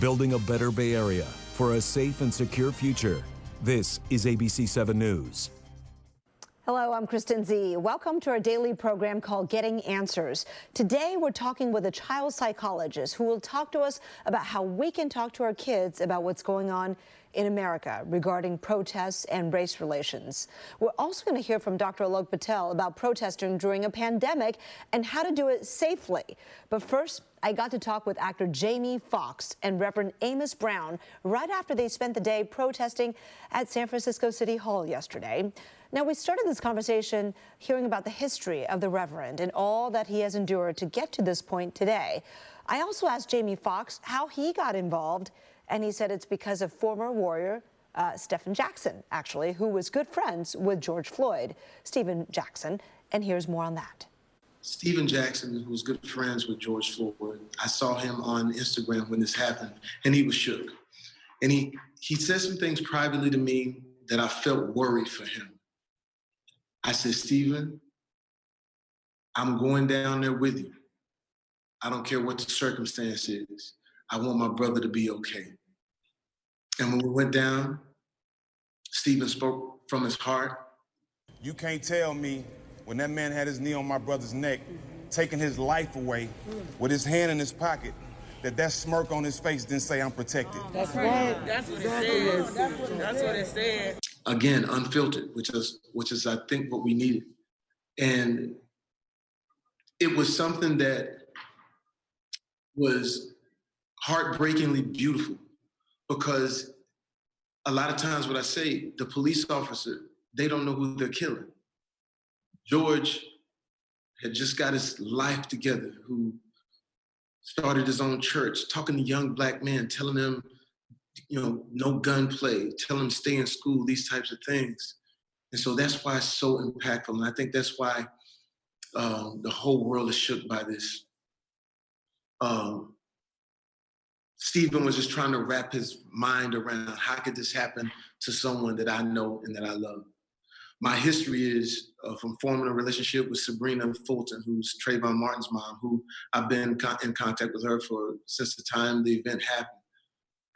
building a better Bay Area for a safe and secure future. This is ABC 7 News. Hello, I'm Kristen Z. Welcome to our daily program called Getting Answers. Today, we're talking with a child psychologist who will talk to us about how we can talk to our kids about what's going on in America regarding protests and race relations. We're also going to hear from Dr. Alok Patel about protesting during a pandemic and how to do it safely. But first, I got to talk with actor Jamie Foxx and Reverend Amos Brown right after they spent the day protesting at San Francisco City Hall yesterday. Now, we started this conversation hearing about the history of the Reverend and all that he has endured to get to this point today. I also asked Jamie Foxx how he got involved, and he said it's because of former warrior Stephen Jackson, actually, who was good friends with George Floyd. Stephen Jackson, and here's more on that. Stephen Jackson, who was good friends with George Floyd, I saw him on Instagram when this happened, and he was shook. And he said some things privately to me that I felt worried for him. I said, Stephen, I'm going down there with you. I don't care what the circumstance is. I want my brother to be okay. And when we went down, Stephen spoke from his heart. You can't tell me when that man had his knee on my brother's neck, taking his life away with his hand in his pocket, that smirk on his face didn't say I'm protected. That's right. That's what it said. That's what it said. Again, unfiltered, which is I think what we needed. And it was something that was heartbreakingly beautiful, because a lot of times what I say, the police officer, they don't know who they're killing. George had just got his life together, who started his own church, talking to young Black men, telling them, no gunplay, telling them stay in school, these types of things. And so that's why it's so impactful. And I think that's why the whole world is shook by this. Stephen was just trying to wrap his mind around how could this happen to someone that I know and that I love. My history is from forming a relationship with Sabrina Fulton, who's Trayvon Martin's mom, who I've been in contact with her since the time the event happened.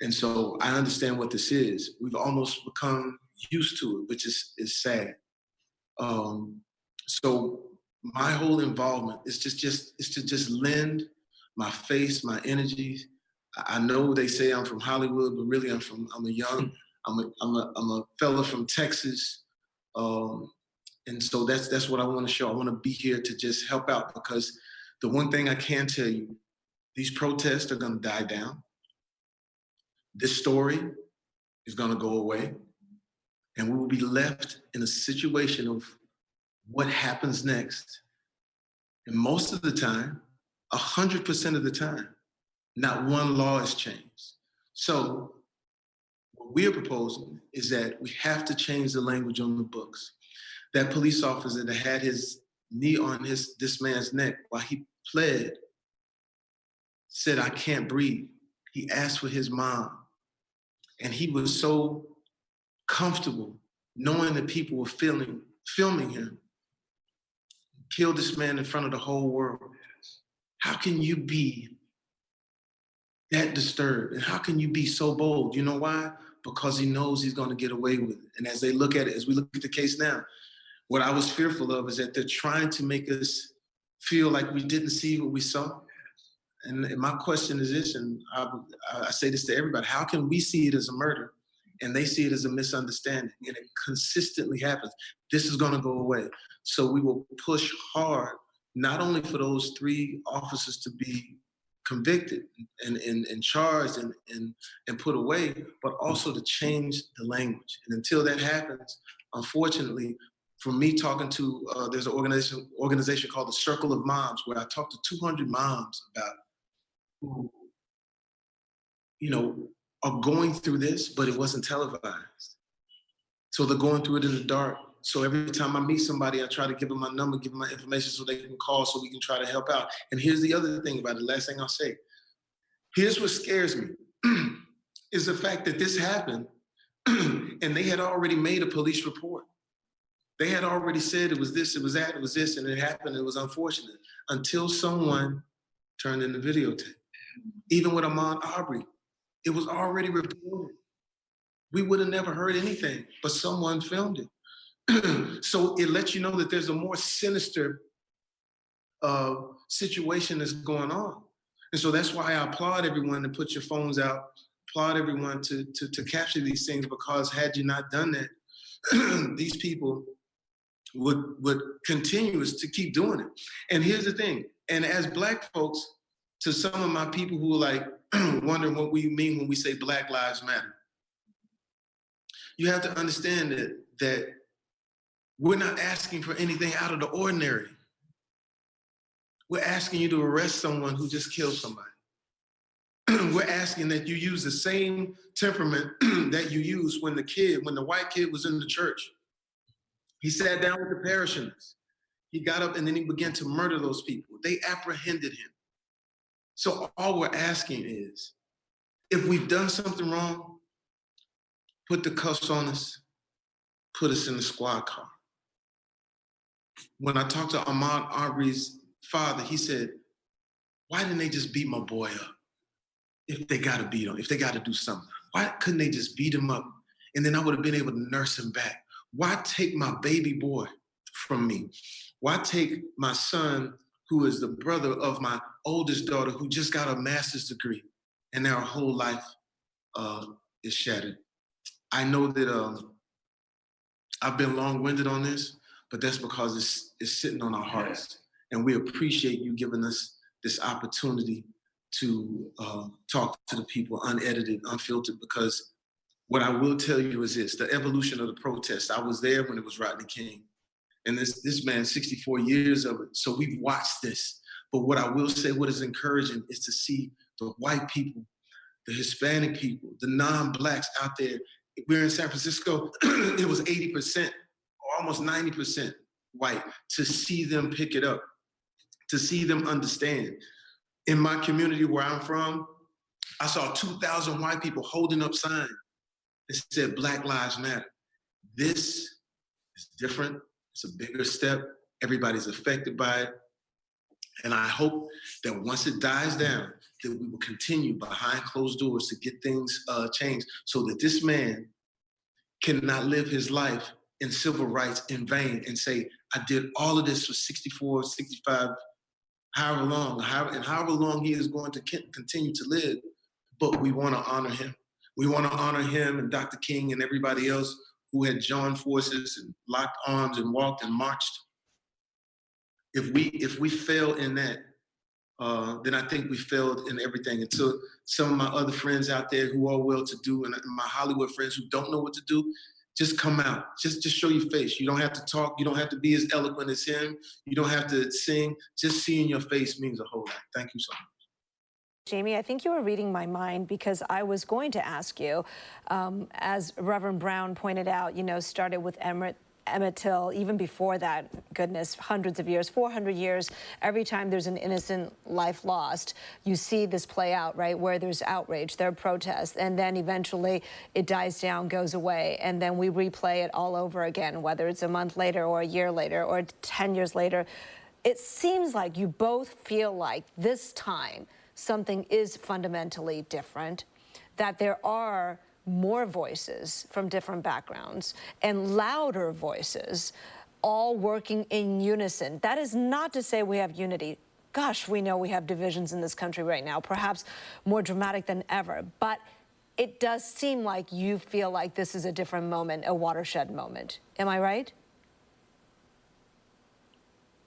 And so I understand what this is. We've almost become used to it, which is sad. So my whole involvement is to just lend my face, my energy. I know they say I'm from Hollywood, but really I'm a fella from Texas. And so that's what I want to show. I want to be here to just help out, because the one thing I can tell you, these protests are going to die down. This story is going to go away, and we will be left in a situation of what happens next. And most of the time, 100% of the time, not one law is changed. So what we are proposing is that we have to change the language on the books. That police officer that had his knee on this man's neck while he pled said, "I can't breathe." He asked for his mom. And he was so comfortable knowing that people were filming him. He killed this man in front of the whole world. How can you be that disturbed? And how can you be so bold? You know why? Because he knows he's going to get away with it. And as we look at the case now, what I was fearful of is that they're trying to make us feel like we didn't see what we saw. And my question is this, and I say this to everybody: how can we see it as a murder and they see it as a misunderstanding? And it consistently happens. This is going to go away. So we will push hard, not only for those 3 officers to be convicted and charged and put away, but also to change the language. And until that happens, unfortunately, for me talking to, there's an organization called the Circle of Moms, where I talked to 200 moms about who, are going through this, but it wasn't televised. So they're going through it in the dark. So every time I meet somebody, I try to give them my number, give them my information so they can call so we can try to help out. And here's the other thing about it, last thing I'll say. Here's what scares me, is the fact that this happened and they had already made a police report. They had already said it was this, it was that, it was this, and it happened, it was unfortunate, until someone turned in the videotape. Even with Ahmaud Arbery, It was already reported. We would have never heard anything, but someone filmed it. So it lets you know that there's a more sinister situation that's going on. And so that's why I applaud everyone to put your phones out, applaud everyone to capture these things, because had you not done that, these people would continue to keep doing it. And here's the thing, and as Black folks, to some of my people who are like wondering what we mean when we say Black Lives Matter, you have to understand that we're not asking for anything out of the ordinary. We're asking you to arrest someone who just killed somebody. We're asking that you use the same temperament that you used when the white kid was in the church. He sat down with the parishioners. He got up and then he began to murder those people. They apprehended him. So all we're asking is, if we've done something wrong, put the cuffs on us, put us in the squad car. When I talked to Ahmaud Arbery's father, he said, why didn't they just beat my boy up? If they gotta beat him, if they gotta do something, why couldn't they just beat him up? And then I would have been able to nurse him back. Why take my baby boy from me? Why take my son, who is the brother of my oldest daughter, who just got a master's degree, and now her whole life is shattered? I know that I've been long-winded on this, but that's because it's sitting on our hearts. And we appreciate you giving us this opportunity to talk to the people unedited, unfiltered, because what I will tell you is this: the evolution of the protest. I was there when it was Rodney King, and this man, 64 years of it. So we've watched this. But what I will say, what is encouraging, is to see the white people, the Hispanic people, the non-Blacks out there. We're in San Francisco, it was 80% or almost 90% white. To see them pick it up, to see them understand. In my community where I'm from, I saw 2,000 white people holding up signs that said Black Lives Matter. This is different. It's a bigger step. Everybody's affected by it. And I hope that once it dies down, that we will continue behind closed doors to get things changed, so that this man cannot live his life in civil rights in vain and say, I did all of this for 64, 65, however long he is going to continue to live. But we want to honor him. We want to honor him and Dr. King and everybody else who had joined forces and locked arms and walked and marched. If we fail in that, then I think we failed in everything. And so some of my other friends out there who are well-to-do, and my Hollywood friends who don't know what to do, just come out. Just show your face. You don't have to talk. You don't have to be as eloquent as him. You don't have to sing. Just seeing your face means a whole lot. Thank you so much. Jamie, I think you were reading my mind, because I was going to ask you, as Reverend Brown pointed out, started with Emmett Till, even before that, goodness, hundreds of years, 400 years, every time there's an innocent life lost, you see this play out, right, where there's outrage, there are protests, and then eventually it dies down, goes away, and then we replay it all over again, whether it's a month later or a year later or 10 years later. It seems like you both feel like this time something is fundamentally different, that there are more voices from different backgrounds and louder voices all working in unison. That is not to say we have unity. Gosh, we know we have divisions in this country right now, perhaps more dramatic than ever. But it does seem like you feel like this is a different moment, a watershed moment. Am I right?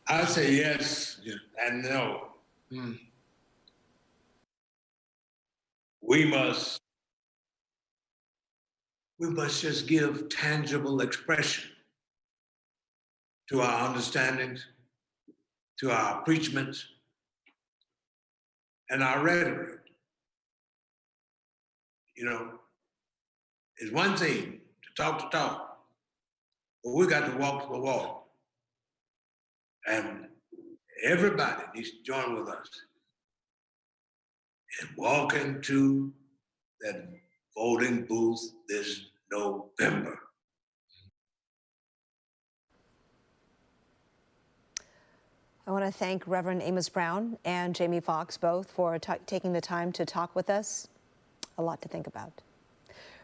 I say yes and no. We must just give tangible expression to our understandings, to our preachments, and our rhetoric. It's one thing to talk, but we got to walk the walk. And everybody needs to join with us and walk into that voting booth this November. I want to thank Reverend Amos Brown and Jamie FOXX both for taking the time to talk with us. A lot to think about.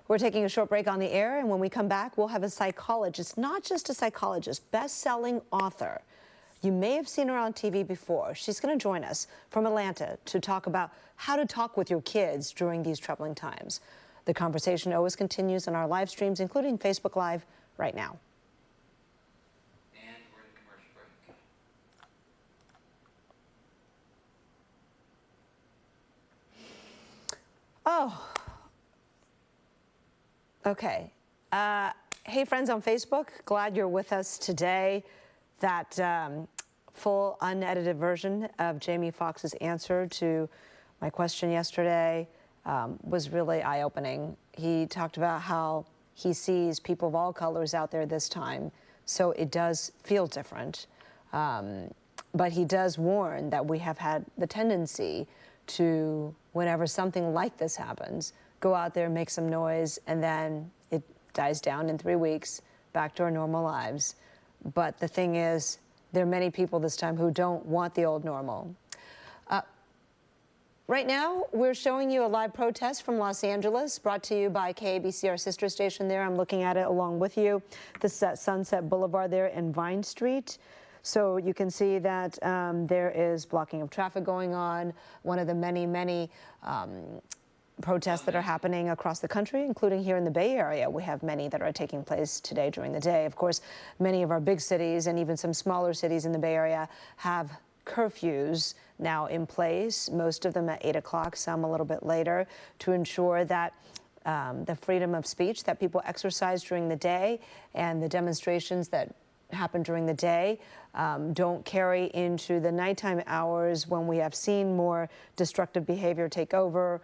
We're taking a short break on the air, and when we come back, we'll have a psychologist, not just a psychologist, best-selling author. You may have seen her on TV before. She's going to join us from Atlanta to talk about how to talk with your kids during these troubling times. The conversation always continues on our live streams, including Facebook Live, right now. And we're in commercial break. Oh. Okay. Hey, friends on Facebook, glad you're with us today. That full unedited version of Jamie Foxx's answer to my question yesterday was really eye-opening. He talked about how he sees people of all colors out there this time, so it does feel different. But he does warn that we have had the tendency to, whenever something like this happens, go out there, make some noise, and then it dies down in 3 weeks, back to our normal lives. But the thing is, there are many people this time who don't want the old normal. Right now, we're showing you a live protest from Los Angeles, brought to you by KABC, our sister station there. I'm looking at it along with you. This is at Sunset Boulevard there in Vine Street. So you can see that there is blocking of traffic going on. One of the many protests that are happening across the country, including here in the Bay Area. We have many that are taking place today during the day. Of course, many of our big cities and even some smaller cities in the Bay Area have curfews now in place, most of them at 8 o'clock, some a little bit later, to ensure that the freedom of speech that people exercise during the day and the demonstrations that happen during the day don't carry into the nighttime hours when we have seen more destructive behavior take over.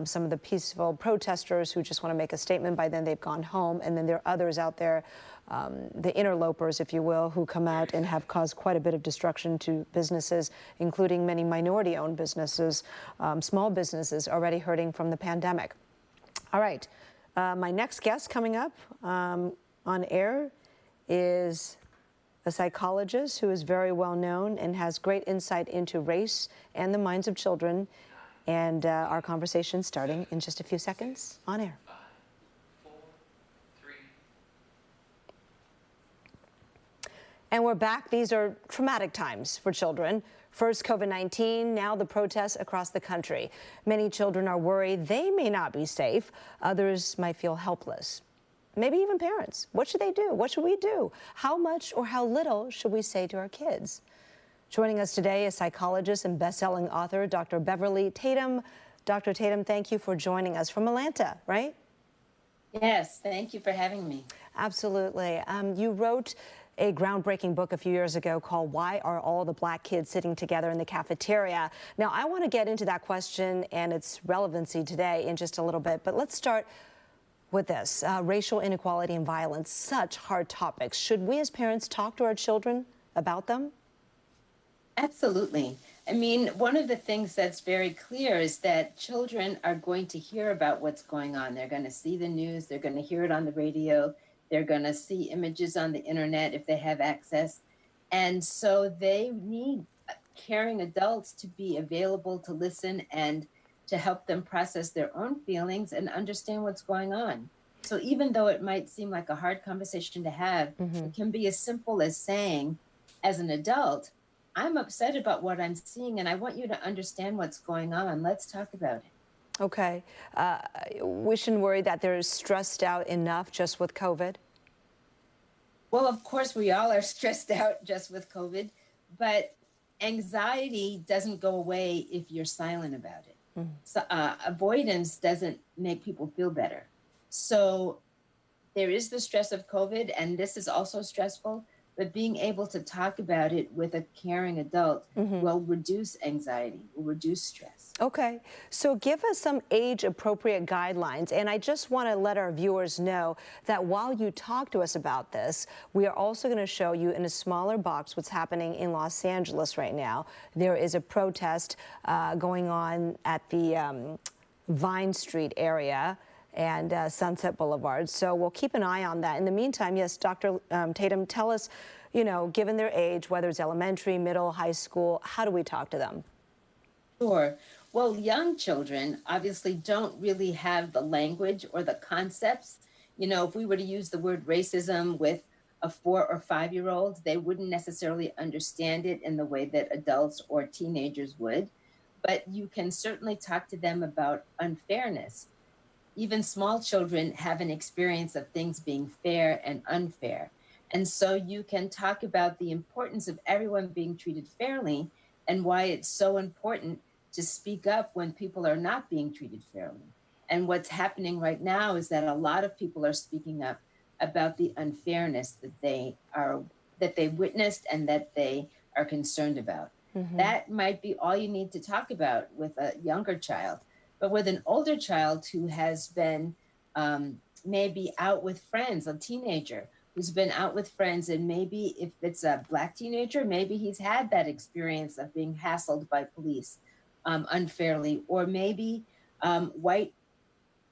Some of the peaceful protesters who just want to make a statement, by then they've gone home, and then there are others out there, the interlopers, if you will, who come out and have caused quite a bit of destruction to businesses, including many minority-owned businesses, small businesses already hurting from the pandemic. All right, my next guest coming up on air is a psychologist who is very well known and has great insight into race and the minds of children. And our conversation starting in just a few seconds on air. 5, 4, 3. And we're back. These are traumatic times for children. First COVID-19, now the protests across the country. Many children are worried they may not be safe. Others might feel helpless. Maybe even parents. What should they do? What should we do? How much or how little should we say to our kids? Joining us today is psychologist and best-selling author, Dr. Beverly Tatum. Dr. Tatum, thank you for joining us from Atlanta, right? Yes, thank you for having me. Absolutely. You wrote a groundbreaking book a few years ago called Why Are All the Black Kids Sitting Together in the Cafeteria? Now, I want to get into that question and its relevancy today in just a little bit, but let's start with this. Racial inequality and violence, such hard topics. Should we as parents talk to our children about them? Absolutely. I mean, one of the things that's very clear is that children are going to hear about what's going on. They're going to see the news, they're going to hear it on the radio, they're going to see images on the internet if they have access. And so they need caring adults to be available to listen and to help them process their own feelings and understand what's going on. So even though it might seem like a hard conversation to have, it can be as simple as saying, as an adult, I'm upset about what I'm seeing and I want you to understand what's going on. Let's talk about it. Okay. We shouldn't worry that they're stressed out enough just with COVID? Well, of course, we all are stressed out just with COVID, but anxiety doesn't go away if you're silent about it. So, avoidance doesn't make people feel better. So there is the stress of COVID, and this is also stressful, but being able to talk about it with a caring adult will reduce anxiety, will reduce stress. Okay, so give us some age-appropriate guidelines, and I just want to let our viewers know that while you talk to us about this, we are also going to show you in a smaller box what's happening in Los Angeles right now. There is a protest going on at the Vine Street area and Sunset Boulevard, so we'll keep an eye on that. In the meantime, yes, Dr. Tatum, tell us, you know, given their age, whether it's elementary, middle, high school, how do we talk to them? Sure. Well, young children obviously don't really have the language or the concepts. You know, if we were to use the word racism with a 4 or 5-year-old, they wouldn't necessarily understand it in the way that adults or teenagers would. But you can certainly talk to them about unfairness. Even small children have an experience of things being fair and unfair. And so you can talk about the importance of everyone being treated fairly and why it's so important to speak up when people are not being treated fairly. And what's happening right now is that a lot of people are speaking up about the unfairness that they witnessed and that they are concerned about. Mm-hmm. That might be all you need to talk about with a younger child. But with an older child who has been maybe out with friends, a teenager who's been out with friends, and maybe if it's a Black teenager, maybe he's had that experience of being hassled by police unfairly, or maybe white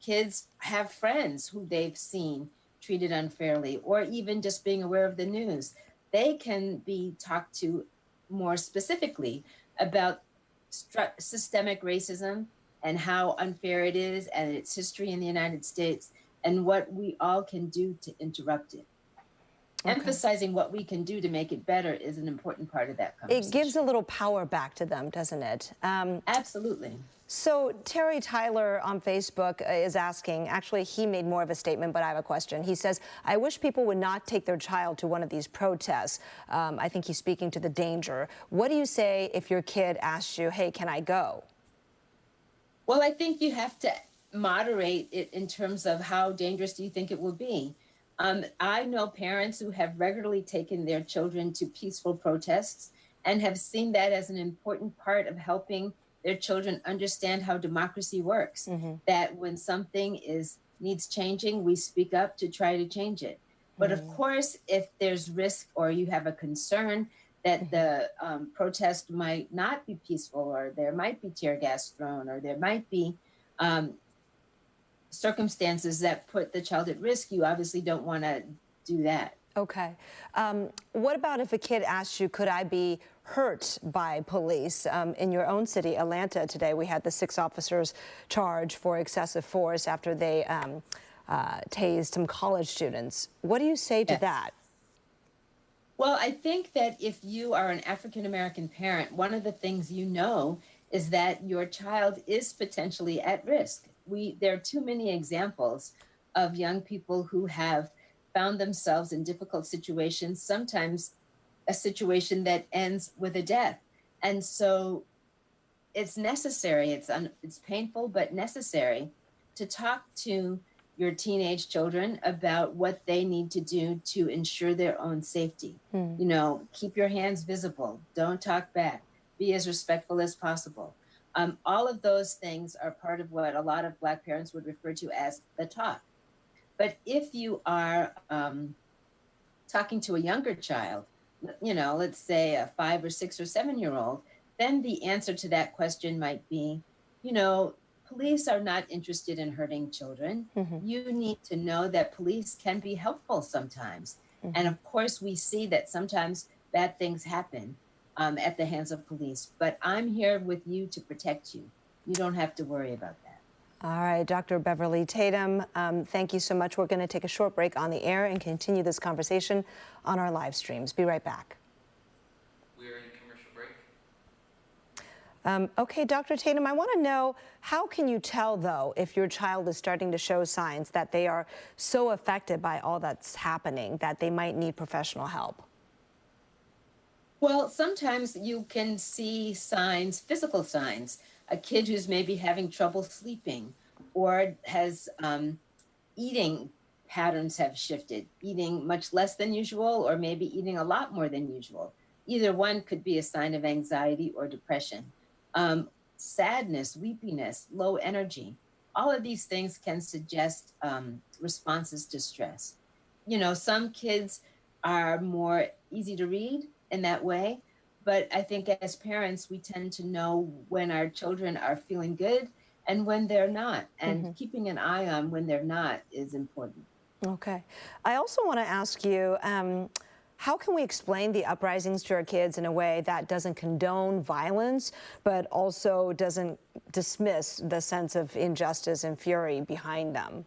kids have friends who they've seen treated unfairly, or even just being aware of the news. They can be talked to more specifically about systemic racism and how unfair it is and its history in the United States and what we all can do to interrupt it. Okay. Emphasizing what we can do to make it better is an important part of that conversation. It gives a little power back to them, doesn't it? Absolutely. So Terry Tyler on Facebook is asking, actually he made more of a statement, but I have a question. He says, I wish people would not take their child to one of these protests. I think he's speaking to the danger. What do you say if your kid asks you, hey, can I go? Well, I think you have to moderate it in terms of how dangerous do you think it will be. I know parents who have regularly taken their children to peaceful protests and have seen that as an important part of helping their children understand how democracy works, mm-hmm. that when something needs changing, we speak up to try to change it. But mm-hmm. of course, if there's risk or you have a concern that the protest might not be peaceful, or there might be tear gas thrown, or there might be circumstances that put the child at risk, you obviously don't want to do that. Okay. What about if a kid asks you, could I be hurt by police? In your own city, Atlanta, today, we had the 6 officers charged for excessive force after they tased some college students. What do you say to that? Well, I think that if you are an African-American parent, one of the things you know is that your child is potentially at risk. There are too many examples of young people who have found themselves in difficult situations, sometimes a situation that ends with a death. And so it's necessary, it's painful, but necessary to talk to your teenage children about what they need to do to ensure their own safety. You know, keep your hands visible, don't talk back, be as respectful as possible. All of those things are part of what a lot of Black parents would refer to as the talk. But if you are talking to a younger child, you know, let's say a 5 or 6 or 7-year-old, then the answer to that question might be, you know, police are not interested in hurting children. Mm-hmm. You need to know that police can be helpful sometimes. Mm-hmm. And of course, we see that sometimes bad things happen at the hands of police, but I'm here with you to protect you. You don't have to worry about that. All right, Dr. Beverly Tatum, thank you so much. We're going to take a short break on the air and continue this conversation on our live streams. Be right back. We're in commercial break. Okay, Dr. Tatum, I want to know, how can you tell, though, if your child is starting to show signs that they are so affected by all that's happening that they might need professional help? Well, sometimes you can see signs, physical signs. A kid who's maybe having trouble sleeping or has eating patterns have shifted, eating much less than usual or maybe eating a lot more than usual. Either one could be a sign of anxiety or depression. Sadness, weepiness, low energy. All of these things can suggest responses to stress. You know, some kids are more easy to read in that way. But I think as parents, we tend to know when our children are feeling good and when they're not. And keeping an eye on when they're not is important. Okay. I also want to ask you, how can we explain the uprisings to our kids in a way that doesn't condone violence, but also doesn't dismiss the sense of injustice and fury behind them?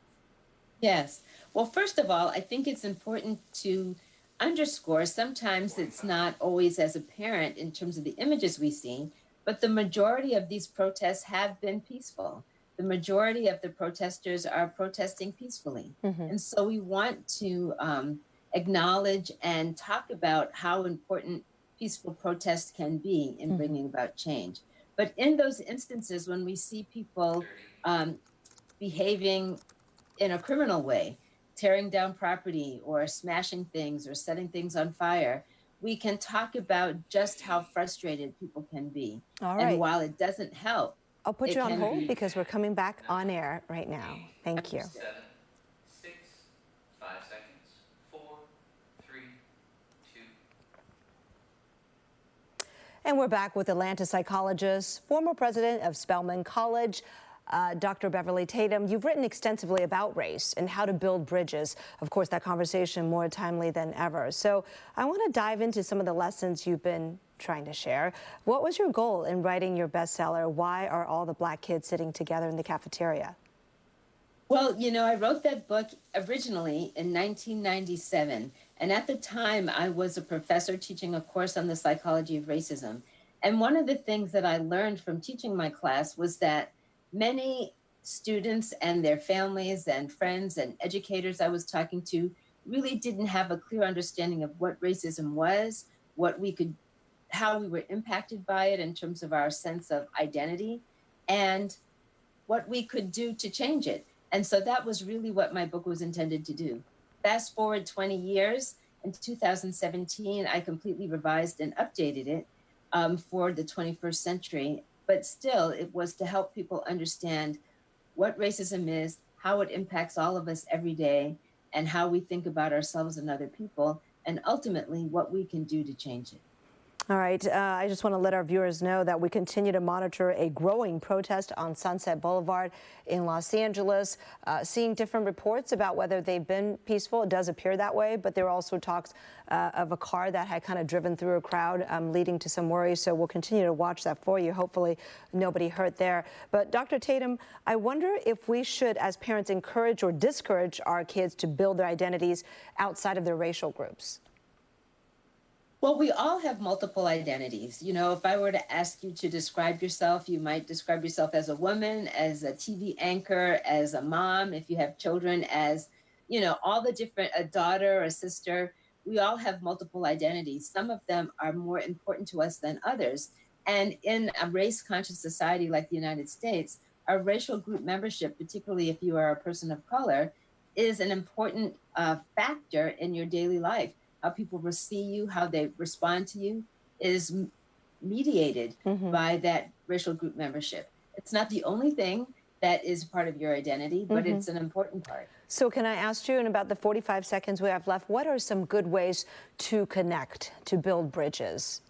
Yes. Well, first of all, I think it's important to underscore, sometimes it's not always as apparent in terms of the images we see, but the majority of these protests have been peaceful. The majority of the protesters are protesting peacefully. And so we want to acknowledge and talk about how important peaceful protest can be in bringing about change. But in those instances, when we see people behaving in a criminal way, tearing down property or smashing things or setting things on fire, we can talk about just how frustrated people can be. All right. And while it doesn't help, I'll put you on hold because we're coming back on air right now. Thank you. 7, 6, 5 seconds, 4, 3, 2. And we're back with Atlanta psychologist, former president of Spelman College, Dr. Beverly Tatum. You've written extensively about race and how to build bridges. Of course, that conversation more timely than ever. So I want to dive into some of the lessons you've been trying to share. What was your goal in writing your bestseller, Why Are All the Black Kids Sitting Together in the Cafeteria? Well, you know, I wrote that book originally in 1997. And at the time, I was a professor teaching a course on the psychology of racism. And one of the things that I learned from teaching my class was that many students and their families and friends and educators I was talking to really didn't have a clear understanding of what racism was, how we were impacted by it in terms of our sense of identity, and what we could do to change it. And so that was really what my book was intended to do. Fast forward 20 years, in 2017, I completely revised and updated it for the 21st century. But still, it was to help people understand what racism is, how it impacts all of us every day, and how we think about ourselves and other people, and ultimately what we can do to change it. All right. I just want to let our viewers know that we continue to monitor a growing protest on Sunset Boulevard in Los Angeles, seeing different reports about whether they've been peaceful. It does appear that way, but there were also talks of a car that had kind of driven through a crowd, leading to some worry. So we'll continue to watch that for you. Hopefully nobody hurt there. But Dr. Tatum, I wonder if we should, as parents, encourage or discourage our kids to build their identities outside of their racial groups. Well, we all have multiple identities. You know, if I were to ask you to describe yourself, you might describe yourself as a woman, as a TV anchor, as a mom, if you have children, as, you know, all the different, a daughter, a sister. We all have multiple identities. Some of them are more important to us than others. And in a race-conscious society like the United States, our racial group membership, particularly if you are a person of color, is an important factor in your daily life. How people see you, how they respond to you is mediated by that racial group membership. It's not the only thing that is part of your identity, but it's an important part. So can I ask you, in about the 45 seconds we have left, what are some good ways to connect, to build bridges?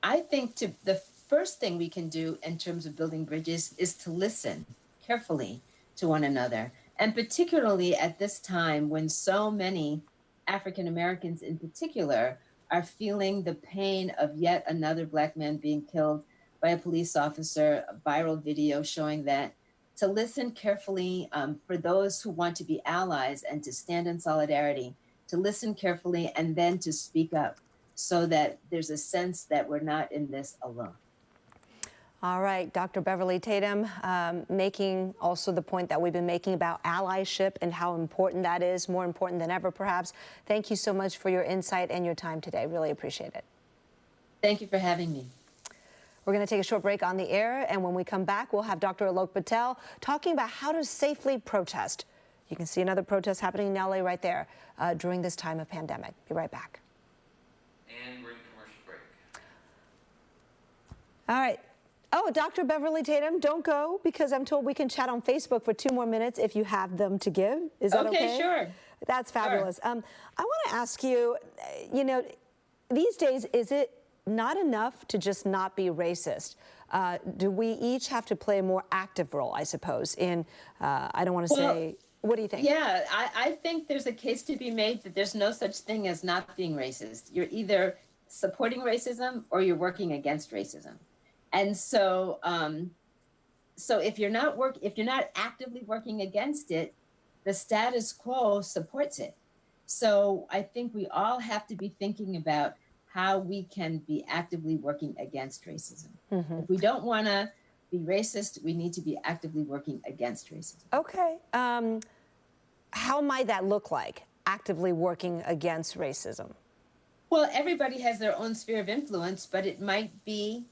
I think the first thing we can do in terms of building bridges is to listen carefully to one another. And particularly at this time when so many African Americans in particular are feeling the pain of yet another Black man being killed by a police officer, a viral video showing that, to listen carefully for those who want to be allies and to stand in solidarity, to listen carefully and then to speak up so that there's a sense that we're not in this alone. All right, Dr. Beverly Tatum, making also the point that we've been making about allyship and how important that is, more important than ever, perhaps. Thank you so much for your insight and your time today. Really appreciate it. Thank you for having me. We're going to take a short break on the air, and when we come back, we'll have Dr. Alok Patel talking about how to safely protest. You can see another protest happening in LA right there during this time of pandemic. Be right back. And we're in commercial break. All right. Oh, Dr. Beverly Tatum, don't go, because I'm told we can chat on Facebook for 2 more minutes if you have them to give. Is that okay? Okay, sure. That's fabulous. Sure. I want to ask you, you know, these days, is it not enough to just not be racist? Do we each have to play a more active role, I suppose, in, I don't want to say, What do you think? Yeah, I think there's a case to be made that there's no such thing as not being racist. You're either supporting racism or you're working against racism. And so, so if you're not actively working against it, the status quo supports it. So I think we all have to be thinking about how we can be actively working against racism. Mm-hmm. If we don't want to be racist, we need to be actively working against racism. Okay. How might that look like, actively working against racism? Well, everybody has their own sphere of influence, but it might be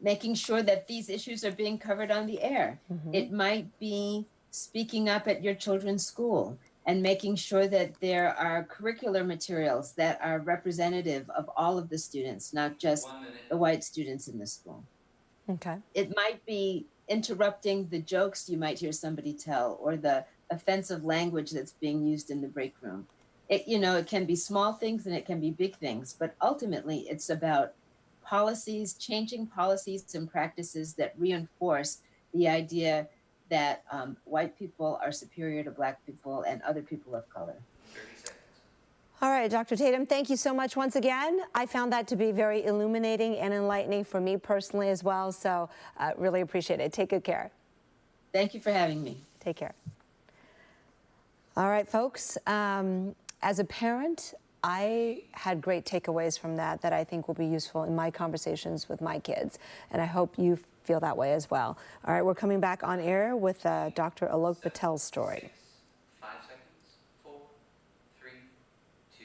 making sure that these issues are being covered on the air. Mm-hmm. It might be speaking up at your children's school and making sure that there are curricular materials that are representative of all of the students, not just the white students in the school. Okay. It might be interrupting the jokes you might hear somebody tell or the offensive language that's being used in the break room. It can be small things and it can be big things, but ultimately it's about policies, changing policies and practices that reinforce the idea that white people are superior to Black people and other people of color. 30 seconds. All right, Dr. Tatum, thank you so much once again. I found that to be very illuminating and enlightening for me personally as well, so really appreciate it. Take good care. Thank you for having me. Take care. All right, folks, as a parent, I had great takeaways from that I think will be useful in my conversations with my kids, and I hope you feel that way as well. All right, we're coming back on air with Dr. Alok Patel's story. 5 seconds. 4, 3, 2.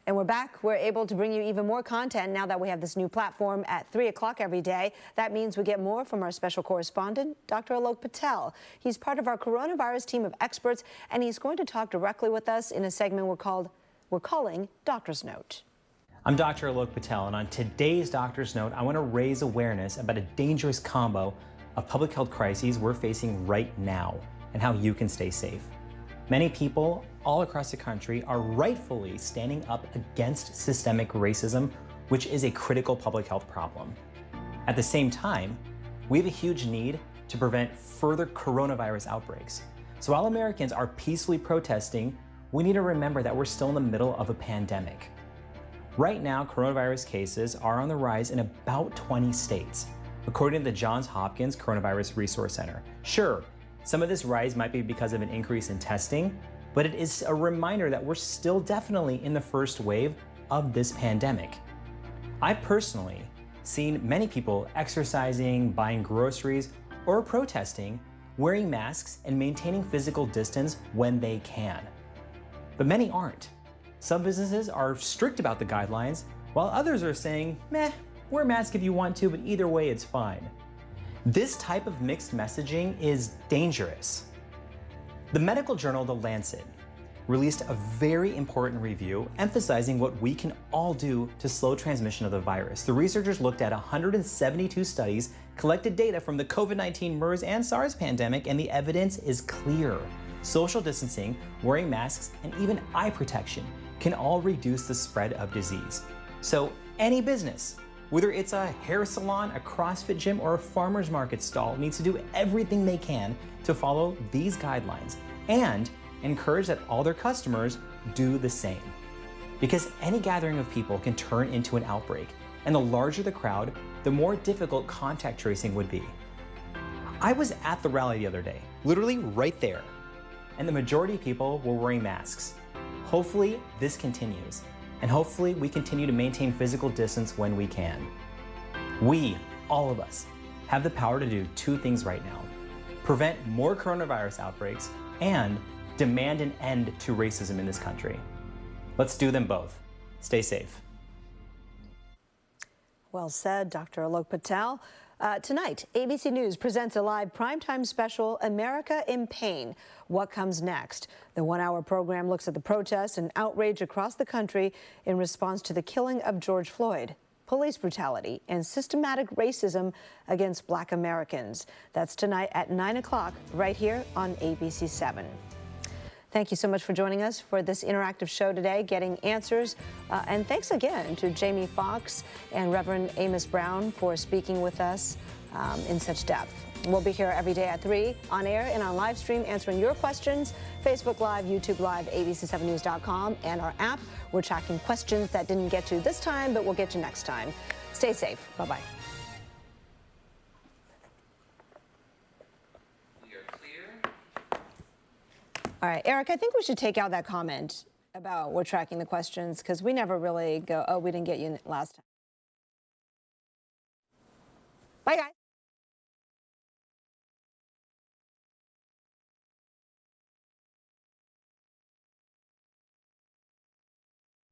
And we're back. We're able to bring you even more content now that we have this new platform at 3 o'clock every day. That means we get more from our special correspondent, Dr. Alok Patel. He's part of our coronavirus team of experts, and he's going to talk directly with us in a segment we're calling Doctor's Note. I'm Dr. Alok Patel, and on today's Doctor's Note, I want to raise awareness about a dangerous combo of public health crises we're facing right now and how you can stay safe. Many people all across the country are rightfully standing up against systemic racism, which is a critical public health problem. At the same time, we have a huge need to prevent further coronavirus outbreaks. So while Americans are peacefully protesting, we need to remember that we're still in the middle of a pandemic. Right now, coronavirus cases are on the rise in about 20 states, according to the Johns Hopkins Coronavirus Resource Center. Sure, some of this rise might be because of an increase in testing, but it is a reminder that we're still definitely in the first wave of this pandemic. I've personally seen many people exercising, buying groceries, or protesting, wearing masks and maintaining physical distance when they can. But many aren't. Some businesses are strict about the guidelines, while others are saying, meh, wear a mask if you want to, but either way it's fine. This type of mixed messaging is dangerous. The medical journal The Lancet released a very important review emphasizing what we can all do to slow transmission of the virus. The researchers looked at 172 studies, collected data from the COVID-19 MERS and SARS pandemic, and the evidence is clear. Social distancing, wearing masks, and even eye protection can all reduce the spread of disease. So any business, whether it's a hair salon, a CrossFit gym, or a farmer's market stall, needs to do everything they can to follow these guidelines and encourage that all their customers do the same. Because any gathering of people can turn into an outbreak, and the larger the crowd, the more difficult contact tracing would be. I was at the rally the other day, literally right there, and the majority of people were wearing masks. Hopefully this continues, and hopefully we continue to maintain physical distance when we can. We, all of us, have the power to do two things right now: prevent more coronavirus outbreaks and demand an end to racism in this country. Let's do them both. Stay safe. Well said, Dr. Alok Patel. Tonight, ABC News presents a live primetime special, America in Pain. What comes next? The one-hour program looks at the protests and outrage across the country in response to the killing of George Floyd, police brutality, and systematic racism against Black Americans. That's tonight at 9 o'clock right here on ABC 7. Thank you so much for joining us for this interactive show today, Getting Answers. And thanks again to Jamie FOXX and Reverend Amos Brown for speaking with us in such depth. We'll be here every day at 3 on air and on live stream answering your questions. Facebook Live, YouTube Live, abc7news.com, and our app. We're tracking questions that didn't get to this time, but we'll get to next time. Stay safe. Bye-bye. All right, Eric, I think we should take out that comment about we're tracking the questions, because we never really go, oh, we didn't get you last time. Bye, guys.